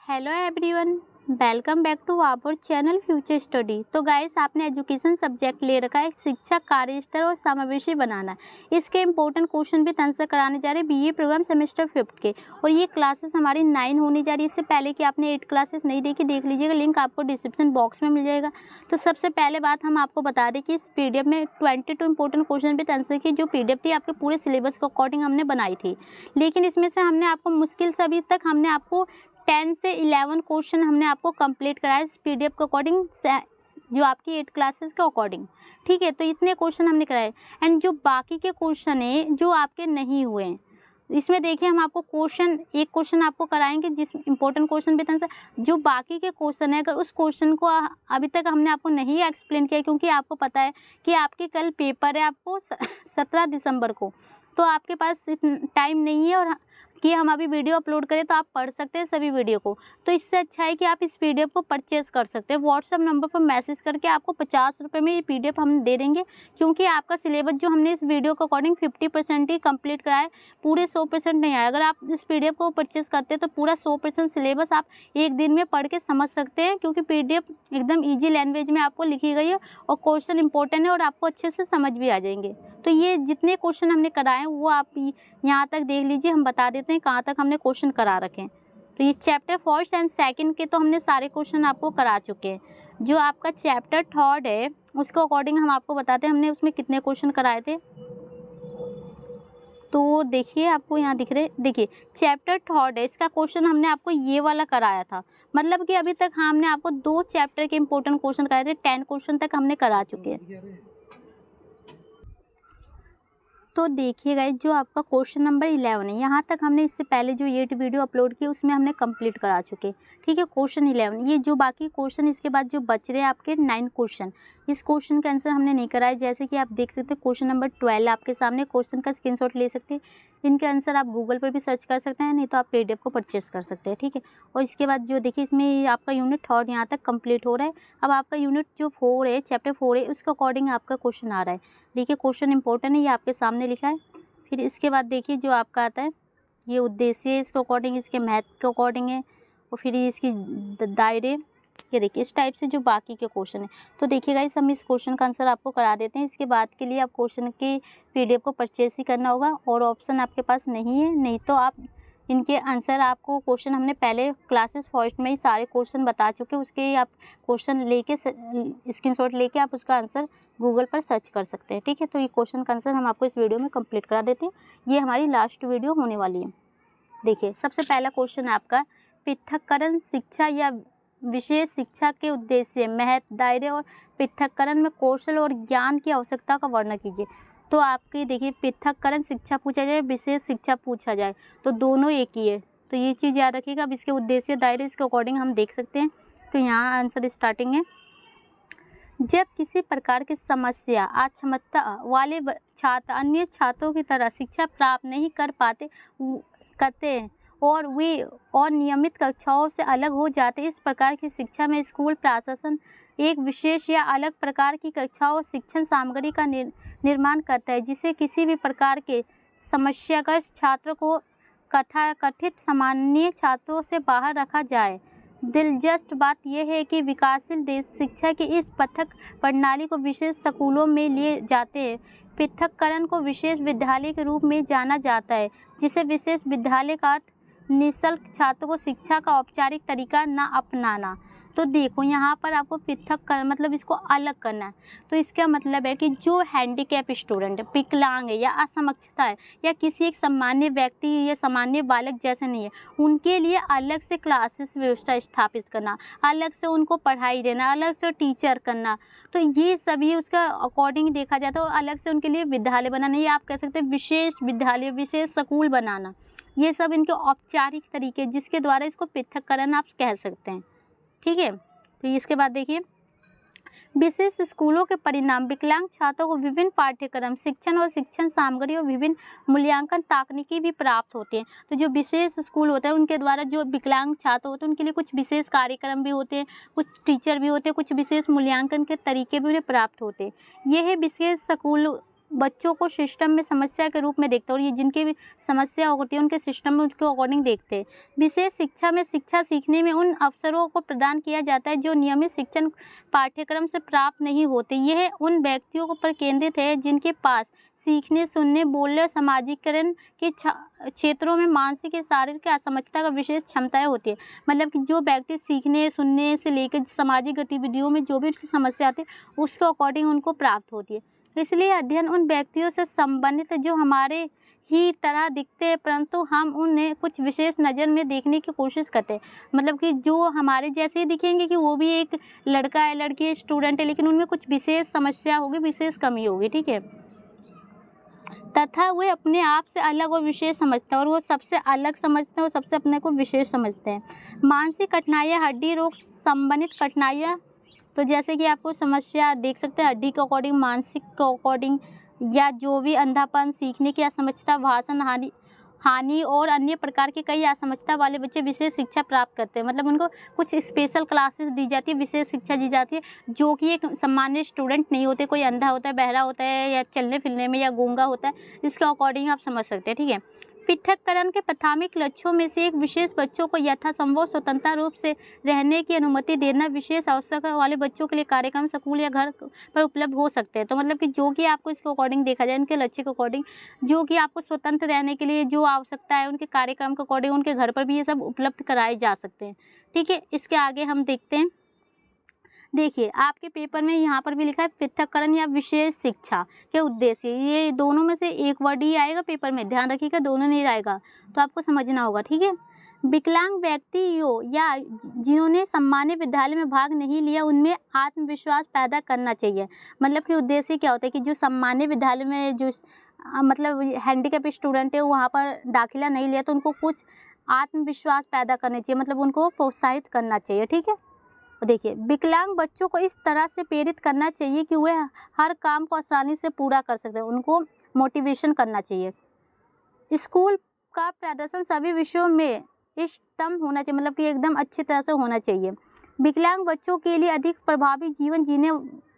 Hello everyone, welcome back to our channel future study. तो guys, आपने education subject ले रखा है शिक्षा कार्यस्तर और समावेशी बनाना। इसके इंपॉर्टेंट क्वेश्चन भी आंसर कराने जा रहे हैं बीए प्रोग्राम सेमेस्टर 5 के। और ये क्लासेस हमारी 9 होने जा रही है। इससे पहले कि आपने 8 क्लासेस नहीं देखी, देख लीजिएगा, लिंक आपको डिस्क्रिप्शन बॉक्स में मिल जाएगा। तो सबसे पहले बात हम आपको बता दें कि इस पीडीएफ में 22 इंपॉर्टेंट क्वेश्चन भी आंसर की जो पीडीएफ थी आपके पूरे सिलेबस के अकॉर्डिंग हमने बनाई थी। लेकिन इसमें से हमने आपको मुश्किल से अभी तक हमने आपको 10 से 11 क्वेश्चन हमने आपको कंप्लीट कराया इस पीडीएफ के अकॉर्डिंग, जो आपकी 8 क्लासेस के अकॉर्डिंग। ठीक है, तो इतने क्वेश्चन हमने कराए। एंड जो बाकी के क्वेश्चन हैं जो आपके नहीं हुए हैं, इसमें देखिए हम आपको एक क्वेश्चन आपको कराएंगे जिस इंपॉर्टेंट क्वेश्चन भी था। जो बाकी के क्वेश्चन है, अगर उस क्वेश्चन को अभी तक हमने आपको नहीं एक्सप्लेन किया, क्योंकि आपको पता है कि आपके कल पेपर है आपको 17 दिसंबर को, तो आपके पास टाइम नहीं है और कि हम अभी वीडियो अपलोड करें तो आप पढ़ सकते हैं सभी वीडियो को। तो इससे अच्छा है कि आप इस पीडीएफ को परचेज़ कर सकते हैं। व्हाट्सअप नंबर पर मैसेज करके आपको 50 रुपये में ये पीडीएफ हम दे देंगे, क्योंकि आपका सिलेबस जो हमने इस वीडियो के अकॉर्डिंग 50% ही कंप्लीट कराया है, पूरे 100% नहीं आया। अगर आप इस पीडीएफ को परचेज़ करते हैं तो पूरा 100% सिलेबस आप एक दिन में पढ़ के समझ सकते हैं, क्योंकि पीडीएफ एकदम ईजी लैंग्वेज में आपको लिखी गई है और क्वेश्चन इंपॉर्टेंट है और आपको अच्छे से समझ भी आ जाएंगे। तो ये जितने क्वेश्चन हमने कराए हैं वो आप यहाँ तक देख लीजिए, हम बता देते हैं कहाँ तक हमने क्वेश्चन करा रखे हैं। तो ये चैप्टर 1 एंड 2 के तो हमने सारे क्वेश्चन आपको करा चुके हैं। जो आपका चैप्टर 3 है उसके अकॉर्डिंग हम आपको बताते हैं हमने उसमें कितने क्वेश्चन कराए थे। तो देखिए, आपको यहाँ दिख रहे, देखिए चैप्टर 3 है, इसका क्वेश्चन हमने आपको ये वाला कराया था। मतलब कि अभी तक हमने आपको 2 चैप्टर के इंपॉर्टेंट क्वेश्चन कराए थे, 10 क्वेश्चन तक हमने करा चुके हैं। तो देखिए गाइस, जो आपका क्वेश्चन नंबर 11 है, यहाँ तक हमने इससे पहले जो 8 वीडियो अपलोड किए उसमें हमने कंप्लीट करा चुके। ठीक है, क्वेश्चन 11, ये जो बाकी क्वेश्चन इसके बाद जो बच रहे हैं आपके 9 क्वेश्चन, इस क्वेश्चन का आंसर हमने नहीं कराया। जैसे कि आप देख सकते हैं क्वेश्चन नंबर 12 आपके सामने, क्वेश्चन का स्क्रीनशॉट ले सकते हैं। इनके आंसर आप गूगल पर भी सर्च कर सकते हैं, नहीं तो आप पीडीएफ को परचेस कर सकते हैं। ठीक है, और इसके बाद जो देखिए इसमें आपका यूनिट 3 यहाँ तक कंप्लीट हो रहा है। अब आपका यूनिट जो 4 है, चैप्टर 4 है, उसके अकॉर्डिंग आपका क्वेश्चन आ रहा है। देखिए क्वेश्चन इंपॉर्टेंट है, ये आपके सामने लिखा है। फिर इसके बाद देखिए जो आपका आता है ये उद्देश्य है, इसके अकॉर्डिंग, इसके महत्व के अकॉर्डिंग है, और फिर इसकी दायरे, ये देखिए इस टाइप से जो बाकी के क्वेश्चन है। तो देखिए गाइस, हम इस क्वेश्चन का आंसर आपको करा देते हैं। इसके बाद के लिए आप क्वेश्चन के पीडीएफ को परचेस ही करना होगा और ऑप्शन आपके पास नहीं है, नहीं तो आप इनके आंसर, आपको क्वेश्चन हमने पहले क्लासेस फर्स्ट में ही सारे क्वेश्चन बता चुके, उसके आप क्वेश्चन लेके स्क्रीनशॉट लेके आप उसका आंसर गूगल पर सर्च कर सकते हैं। ठीक है, तो ये क्वेश्चन का आंसर हम आपको इस वीडियो में कंप्लीट करा देते हैं। ये हमारी लास्ट वीडियो होने वाली है। देखिए सबसे पहला क्वेश्चन है आपका, पृथक्करण शिक्षा या विशेष शिक्षा के उद्देश्य, महत्व, दायरे और पृथक्करण में कौशल और ज्ञान की आवश्यकता का वर्णन कीजिए। तो आपकी देखिए पृथक्करण शिक्षा पूछा जाए, विशेष शिक्षा पूछा जाए, तो दोनों एक ही है। तो ये चीज़ याद रखिएगा। अब इसके उद्देश्य, दायरे, इसके अकॉर्डिंग हम देख सकते हैं। तो यहाँ आंसर स्टार्टिंग है, जब किसी प्रकार की समस्या अक्षमता वाले छात्र अन्य छात्रों की तरह शिक्षा प्राप्त नहीं कर करते हैं और वे और नियमित कक्षाओं से अलग हो जाते, इस प्रकार की शिक्षा में स्कूल प्रशासन एक विशेष या अलग प्रकार की कक्षाओं और शिक्षण सामग्री का निर्माण करता है, जिसे किसी भी प्रकार के समस्याग्रस्त छात्र को कथित सामान्य छात्रों से बाहर रखा जाए। दिलचस्प बात यह है कि विकासशील देश शिक्षा की इस पृथक प्रणाली को विशेष स्कूलों में लिए जाते हैं। पृथक्करण को विशेष विद्यालय के रूप में जाना जाता है, जिसे विशेष विद्यालय का निःशुल्क छात्रों को शिक्षा का औपचारिक तरीका न अपनाना। तो देखो यहाँ पर आपको पृथक कर मतलब इसको अलग करना है। तो इसका मतलब है कि जो हैंडीकैप स्टूडेंट है, विकलांग है या असक्षमता है या किसी एक सामान्य व्यक्ति या सामान्य बालक जैसे नहीं है, उनके लिए अलग से क्लासेस व्यवस्था स्थापित करना, अलग से उनको पढ़ाई देना, अलग से टीचर करना, तो ये सभी उसका अकॉर्डिंग देखा जाता है। और अलग से उनके लिए विद्यालय बनाना, ये आप कह सकते हैं विशेष विद्यालय, विशेष स्कूल बनाना, ये सब इनके औपचारिक तरीके जिसके द्वारा इसको पृथक्करण आप कह सकते हैं। ठीक है, तो इसके बाद देखिए, विशेष स्कूलों के परिणाम विकलांग छात्रों को विभिन्न पाठ्यक्रम, शिक्षण और शिक्षण सामग्री और विभिन्न मूल्यांकन तकनीकी भी प्राप्त होते हैं। तो जो विशेष स्कूल होते हैं उनके द्वारा जो विकलांग छात्र होते हैं उनके लिए कुछ विशेष कार्यक्रम भी होते हैं, कुछ टीचर भी होते हैं, कुछ विशेष मूल्यांकन के तरीके भी उन्हें प्राप्त होते हैं। यह विशेष स्कूल बच्चों को सिस्टम में समस्या के रूप में देखते हैं और ये जिनकी भी समस्या होती है उनके सिस्टम में उसके अकॉर्डिंग देखते हैं। विशेष शिक्षा में शिक्षा सीखने में उन अवसरों को प्रदान किया जाता है जो नियमित शिक्षण पाठ्यक्रम से प्राप्त नहीं होते। यह उन व्यक्तियों पर केंद्रित है जिनके पास सीखने, सुनने, बोलने और सामाजिकरण के क्षेत्रों में मानसिक या शारीरिक असक्षमता का विशेष क्षमताएं होती है। मतलब कि जो व्यक्ति सीखने, सुनने से लेकर सामाजिक गतिविधियों में जो भी उसकी समस्या आती है उसके अकॉर्डिंग उनको प्राप्त होती है। इसलिए अध्ययन उन व्यक्तियों से संबंधित है जो हमारे ही तरह दिखते हैं परंतु हम उन्हें कुछ विशेष नज़र में देखने की कोशिश करते हैं। मतलब कि जो हमारे जैसे ही दिखेंगे कि वो भी एक लड़का है, लड़की है, स्टूडेंट है, लेकिन उनमें कुछ विशेष समस्या होगी, विशेष कमी होगी, ठीक है, तथा वे अपने आप से अलग और विशेष समझते हैं और वो सबसे अलग समझते हैं और सबसे अपने को विशेष समझते हैं। मानसिक कठिनाइयाँ, हड्डी रोग संबंधित कठिनाइयाँ, तो जैसे कि आपको समस्या देख सकते हैं हड्डी के अकॉर्डिंग, मानसिक के अकॉर्डिंग, या जो भी अंधापन, सीखने की असमर्थता, भाषण हानि और अन्य प्रकार की कई असमर्थता वाले बच्चे विशेष शिक्षा प्राप्त करते हैं। मतलब उनको कुछ स्पेशल क्लासेस दी जाती है, विशेष शिक्षा दी जाती है जो कि एक सामान्य स्टूडेंट नहीं होते। कोई अंधा होता है, बहरा होता है, या चलने फिरने में या गूंगा होता है, इसके अकॉर्डिंग आप समझ सकते हैं, ठीक है। पृथक्करण के प्राथमिक लक्ष्यों में से एक विशेष बच्चों को यथासंभव स्वतंत्र रूप से रहने की अनुमति देना। विशेष आवश्यकता वाले बच्चों के लिए कार्यक्रम स्कूल या घर पर उपलब्ध हो सकते हैं। तो मतलब कि जो कि आपको इसके अकॉर्डिंग देखा जाए, इनके लक्ष्य के अकॉर्डिंग जो कि आपको स्वतंत्र रहने के लिए जो आवश्यकता है उनके कार्यक्रम के अकॉर्डिंग उनके घर पर भी ये सब उपलब्ध कराए जा सकते हैं, ठीक है। इसके आगे हम देखते हैं। देखिए आपके पेपर में यहाँ पर भी लिखा है पृथक्करण या विशेष शिक्षा के उद्देश्य। ये दोनों में से एक वर्ड ही आएगा पेपर में, ध्यान रखिएगा, दोनों नहीं आएगा तो आपको समझना होगा, ठीक है। विकलांग व्यक्तियों या जिन्होंने सामान्य विद्यालय में भाग नहीं लिया उनमें आत्मविश्वास पैदा करना चाहिए। मतलब कि उद्देश्य क्या होता है कि जो सामान्य विद्यालय में जो मतलब हैंडीकैप स्टूडेंट है वहाँ पर दाखिला नहीं लिया तो उनको कुछ आत्मविश्वास पैदा करना चाहिए, मतलब उनको प्रोत्साहित करना चाहिए, ठीक है। देखिए विकलांग बच्चों को इस तरह से प्रेरित करना चाहिए कि वे हर काम को आसानी से पूरा कर सकते हैं, उनको मोटिवेशन करना चाहिए। स्कूल का प्रदर्शन सभी विषयों में इष्टतम होना चाहिए, मतलब कि एकदम अच्छी तरह से होना चाहिए। विकलांग बच्चों के लिए अधिक प्रभावी जीवन जीने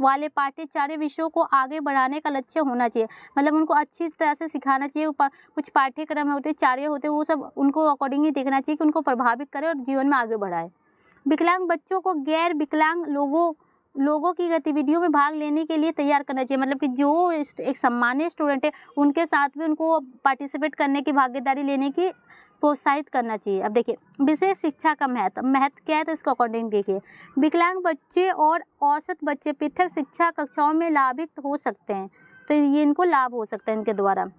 वाले पाठ्यचर्या विषयों को आगे बढ़ाने का लक्ष्य होना चाहिए। मतलब उनको अच्छी तरह से सिखाना चाहिए। कुछ पाठ्यक्रम होते, कार्य होते, वो सब उनको अकॉर्डिंग ही देखना चाहिए कि उनको प्रभावित करे और जीवन में आगे बढ़ाए। विकलांग बच्चों को गैर विकलांग लोगों की गतिविधियों में भाग लेने के लिए तैयार करना चाहिए। मतलब कि जो एक सामान्य स्टूडेंट है उनके साथ भी उनको पार्टिसिपेट करने की, भागीदारी लेने की प्रोत्साहित करना चाहिए। अब देखिए विशेष शिक्षा का महत्व क्या है, तो इसको अकॉर्डिंग देखिए। विकलांग बच्चे और औसत बच्चे पृथक शिक्षा कक्षाओं में लाभित हो सकते हैं, तो ये इनको लाभ हो सकता है इनके द्वारा।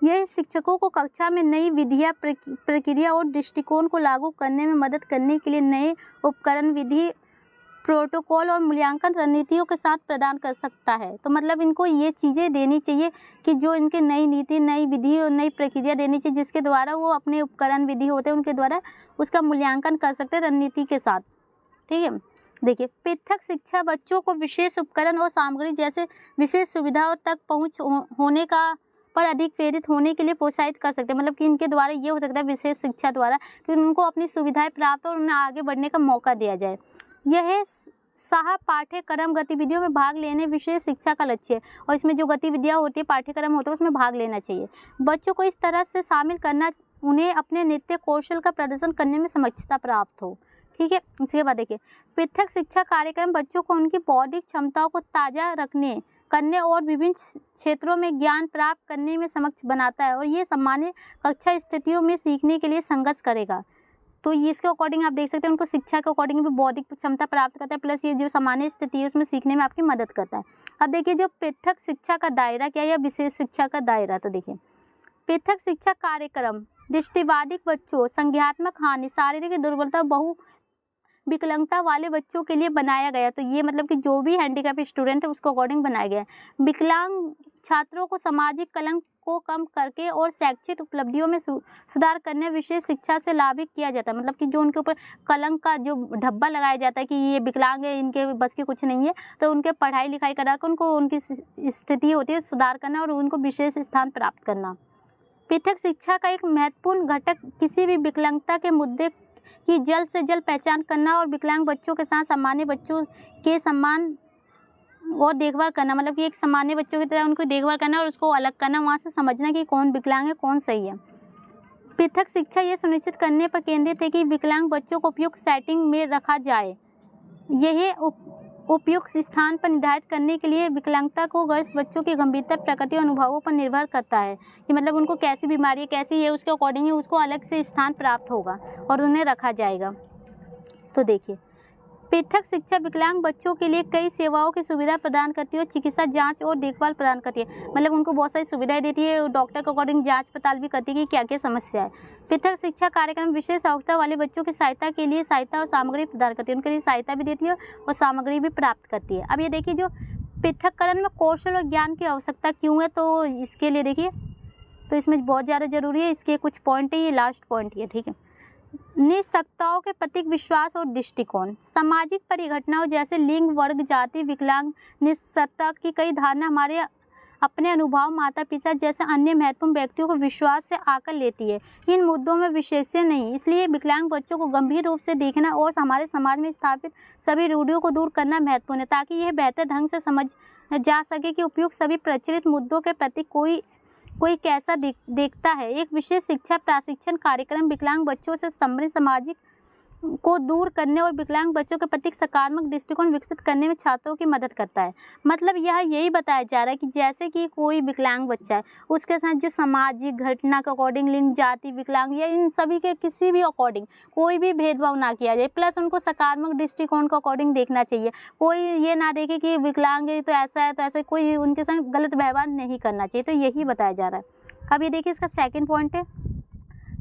यह शिक्षकों को कक्षा में नई विधियाँ, प्रक्रिया और दृष्टिकोण को लागू करने में मदद करने के लिए नए उपकरण, विधि, प्रोटोकॉल और मूल्यांकन रणनीतियों के साथ प्रदान कर सकता है। तो मतलब इनको ये चीज़ें देनी चाहिए कि जो इनके नई नीति, नई विधि और नई प्रक्रिया देनी चाहिए जिसके द्वारा वो अपने उपकरण, विधि होते हैं उनके द्वारा उसका मूल्यांकन कर सकते हैं रणनीति के साथ, ठीक है। देखिए पृथक शिक्षा बच्चों को विशेष उपकरण और सामग्री जैसे विशेष सुविधाओं तक पहुँच होने का पर अधिक प्रेरित होने के लिए प्रोत्साहित कर सकते हैं। मतलब कि इनके द्वारा ये हो सकता है विशेष शिक्षा द्वारा कि उनको अपनी सुविधाएं प्राप्त और उन्हें आगे बढ़ने का मौका दिया जाए। यह सह पाठ्यक्रम गतिविधियों में भाग लेने विशेष शिक्षा का लक्ष्य है और इसमें जो गतिविधियाँ होती है, पाठ्यक्रम होता है उसमें भाग लेना चाहिए। बच्चों को इस तरह से शामिल करना उन्हें अपने नृत्य कौशल का प्रदर्शन करने में सक्षमता प्राप्त हो, ठीक है। इसके बाद देखिए पृथक शिक्षा कार्यक्रम बच्चों को उनकी बौद्धिक क्षमताओं को ताज़ा करने और विभिन्न क्षेत्रों में ज्ञान प्राप्त करने में सक्षम बनाता है और ये सामान्य कक्षा स्थितियों में सीखने के लिए संघर्ष करेगा। तो ये इसके अकॉर्डिंग आप देख सकते हैं उनको शिक्षा के अकॉर्डिंग भी बौद्धिक क्षमता प्राप्त करता है, प्लस ये जो सामान्य स्थिति है उसमें सीखने में आपकी मदद करता है। अब देखिए जो पृथक शिक्षा का दायरा क्या है या विशेष शिक्षा का दायरा, तो देखिए पृथक शिक्षा कार्यक्रम दृष्टिबाधित बच्चों, संज्ञानात्मक हानि, शारीरिक दुर्बलता, बहु विकलांगता वाले बच्चों के लिए बनाया गया। तो ये मतलब कि जो भी हैंडीकैप स्टूडेंट है उसको अकॉर्डिंग बनाया गया है। विकलांग छात्रों को सामाजिक कलंक को कम करके और शैक्षिक उपलब्धियों में सुधार करने विशेष शिक्षा से लाभित किया जाता है। मतलब कि जो उनके ऊपर कलंक का जो धब्बा लगाया जाता है कि ये विकलांग है, इनके बस के कुछ नहीं है, तो उनके पढ़ाई लिखाई करा कर उनको उनकी स्थिति होती है सुधार करना और उनको विशेष स्थान प्राप्त करना। पृथक शिक्षा का एक महत्वपूर्ण घटक किसी भी विकलांगता के मुद्दे की जल्द से जल्द पहचान करना और विकलांग बच्चों के साथ सामान्य बच्चों के समान और देखभाल करना, मतलब कि एक सामान्य बच्चों की तरह उनको देखभाल करना और उसको अलग करना, वहाँ से समझना कि कौन विकलांग है कौन सही है। पृथक शिक्षा ये सुनिश्चित करने पर केंद्रित है कि विकलांग बच्चों को उपयुक्त सेटिंग में रखा जाए। यह उपयुक्त स्थान पर निर्धारित करने के लिए विकलांगता को ग्रस्त बच्चों की गंभीरता, प्रकृति और अनुभवों पर निर्भर करता है कि मतलब उनको कैसी बीमारी है, कैसी है, उसके अकॉर्डिंग ही उसको अलग से स्थान प्राप्त होगा और उन्हें रखा जाएगा। तो देखिए, पृथक शिक्षा विकलांग बच्चों के लिए कई सेवाओं की सुविधा प्रदान करती है और चिकित्सा जांच और देखभाल प्रदान करती है, मतलब उनको बहुत सारी सुविधाएं देती है, डॉक्टर के अकॉर्डिंग जांच पड़ताल भी करती है कि क्या क्या समस्या है। पृथक शिक्षा कार्यक्रम विशेष आवश्यकता वाले बच्चों की सहायता के लिए सहायता और सामग्री प्रदान करती है, उनके लिए सहायता भी देती है और सामग्री भी प्राप्त करती है। अब ये देखिए, जो पृथककरण में कौशल और ज्ञान की आवश्यकता क्यों है, तो इसके लिए देखिए, तो इसमें बहुत ज़्यादा जरूरी है, इसके कुछ पॉइंट है, ये लास्ट पॉइंट है, ठीक है। निःशक्ताओं के प्रति विश्वास और दृष्टिकोण, सामाजिक परिघटनाओं जैसे लिंग, वर्ग, जाति, विकलांग, निःशक्ता की कई धारणा हमारे अपने अनुभव, माता पिता जैसे अन्य महत्वपूर्ण व्यक्तियों को विश्वास से आकर लेती है। इन मुद्दों में विशेषज्ञ नहीं, इसलिए विकलांग बच्चों को गंभीर रूप से देखना और हमारे समाज में स्थापित सभी रूढ़ियों को दूर करना महत्वपूर्ण है, ताकि यह बेहतर ढंग से समझ जा सके कि उपयुक्त सभी प्रचलित मुद्दों के प्रति कोई कैसा देखता है। एक विशेष शिक्षा प्रशिक्षण कार्यक्रम विकलांग बच्चों से संबंधित सामाजिक को दूर करने और विकलांग बच्चों के प्रति सकारात्मक दृष्टिकोण विकसित करने में छात्रों की मदद करता है। मतलब यह यही बताया जा रहा है कि जैसे कि कोई विकलांग बच्चा है, उसके साथ जो सामाजिक घटना के अकॉर्डिंग लिंग, जाति, विकलांग या इन सभी के किसी भी अकॉर्डिंग कोई भी भेदभाव ना किया जाए, प्लस उनको सकारात्मक दृष्टिकोण के अकॉर्डिंग देखना चाहिए। कोई ये ना देखे कि विकलांग है तो ऐसा कोई उनके साथ गलत व्यवहार नहीं करना चाहिए। तो यही बताया जा रहा है। अब ये देखिए, इसका सेकेंड पॉइंट है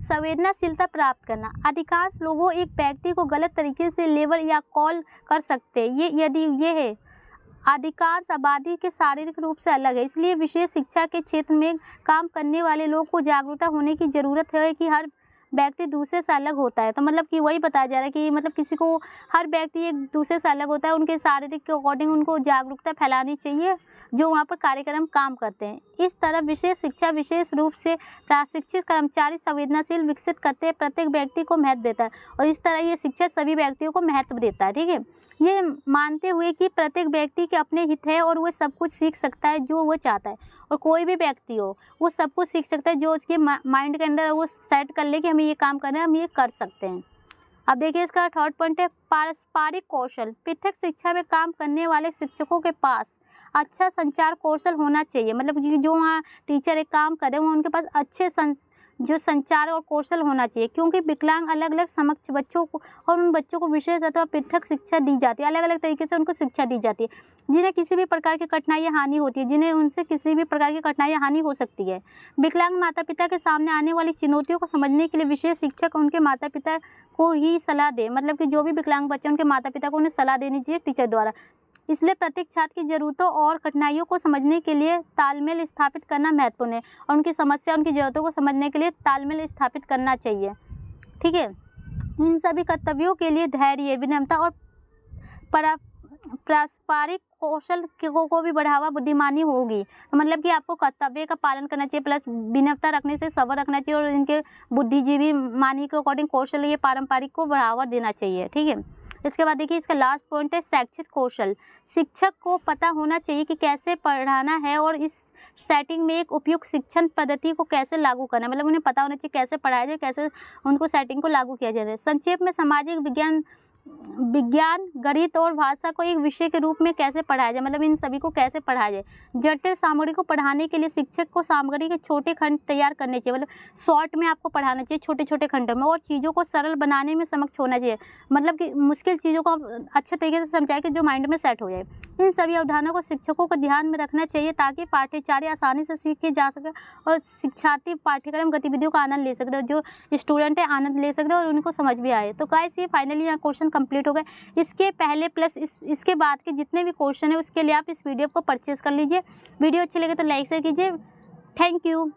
संवेदनाशीलता प्राप्त करना। अधिकांश लोगों एक व्यक्ति को गलत तरीके से लेबल या कॉल कर सकते हैं, ये यदि ये है अधिकांश आबादी के शारीरिक रूप से अलग है, इसलिए विशेष शिक्षा के क्षेत्र में काम करने वाले लोग को जागरूकता होने की ज़रूरत है कि हर व्यक्ति दूसरे से अलग होता है। तो मतलब कि वही बताया जा रहा है कि मतलब किसी को हर व्यक्ति एक दूसरे से अलग होता है, उनके शारीरिक के अकॉर्डिंग उनको जागरूकता फैलानी चाहिए जो वहाँ पर कार्यक्रम काम करते हैं। इस तरह विशेष शिक्षा विशेष रूप से प्रशिक्षित कर्मचारी संवेदनशील विकसित करते हैं, प्रत्येक व्यक्ति को महत्व देता है और इस तरह ये शिक्षा सभी व्यक्तियों को महत्व देता है। ठीक है, ये मानते हुए कि प्रत्येक व्यक्ति के अपने हित है और वो सब कुछ सीख सकता है जो वो चाहता है, और कोई भी व्यक्ति हो वो सब कुछ सीख सकता है जो उसके माइंड के अंदर वो सेट कर ले कि हमें ये काम करना है, हम ये कर सकते हैं। अब देखिए, इसका थर्ड पॉइंट है पारस्परिक कौशल। पृथक शिक्षा में काम करने वाले शिक्षकों के पास अच्छा संचार कौशल होना चाहिए, मतलब जो वहाँ टीचर एक काम करे वो उनके पास अच्छे जो संचार और कौशल होना चाहिए, क्योंकि विकलांग अलग अलग समक्ष बच्चों को और उन बच्चों को विशेष अथवा पृथक शिक्षा दी जाती है, अलग अलग तरीके से उनको शिक्षा दी जाती है, जिन्हें किसी भी प्रकार की कठिनाई हानि होती है, जिन्हें उनसे किसी भी प्रकार की कठिनाई हानि हो सकती है। विकलांग माता पिता के सामने आने वाली चुनौतियों को समझने के लिए विशेष शिक्षक उनके माता पिता को ही सलाह दे, मतलब कि जो भी विकलांग बच्चे उनके माता पिता को उन्हें सलाह देनी चाहिए टीचर द्वारा। इसलिए प्रत्येक छात्र की ज़रूरतों और कठिनाइयों को समझने के लिए तालमेल स्थापित करना महत्वपूर्ण है और उनकी समस्या उनकी ज़रूरतों को समझने के लिए तालमेल स्थापित करना चाहिए। ठीक है, इन सभी कर्तव्यों के लिए धैर्य, विनम्रता और पारस्परिक कौशल को भी बढ़ावा बुद्धिमानी होगी। तो मतलब कि आपको कर्तव्य का पालन करना चाहिए, प्लस विनम्रता रखने से सब्र रखना चाहिए और इनके बुद्धिजीवी मानी के अकॉर्डिंग कौशल ये पारंपरिक को बढ़ावा देना चाहिए। ठीक है, इसके बाद देखिए, इसका लास्ट पॉइंट है शैक्षिक कौशल। शिक्षक को पता होना चाहिए कि कैसे पढ़ाना है और इस सेटिंग में एक उपयुक्त शिक्षण पद्धति को कैसे लागू करना है, मतलब उन्हें पता होना चाहिए कैसे पढ़ाया जाए, कैसे उनको सेटिंग को लागू किया जाए। संक्षेप में सामाजिक विज्ञान, गणित और भाषा को एक विषय के रूप में कैसे पढ़ाया जाए, मतलब इन सभी को कैसे पढ़ाया जाए। जटिल सामग्री को पढ़ाने के लिए शिक्षक को सामग्री के छोटे खंड तैयार करने चाहिए, मतलब शॉर्ट में आपको पढ़ाना चाहिए, छोटे छोटे खंडों में, और चीज़ों को सरल बनाने में सक्षम होना चाहिए, मतलब कि मुश्किल चीज़ों को अच्छे तरीके से समझाए कि जो माइंड में सेट हो जाए। इन सभी अवधारणाओं को शिक्षकों को ध्यान में रखना चाहिए ताकि पाठ्यचर्या आसानी से सीखे जा सके और शिक्षार्थी पाठ्यक्रम गतिविधियों का आनंद ले सकते हो, जो स्टूडेंट है आनंद ले सकते हो और उनको समझ भी आए। तो गाइस, ये फाइनली यहाँ क्वेश्चन कंप्लीट हो गए। इसके पहले प्लस इसके बाद के जितने भी क्वेश्चन है उसके लिए आप इस वीडियो को परचेज कर लीजिए। वीडियो अच्छी लगे तो लाइक शेयर कीजिए। Thank you.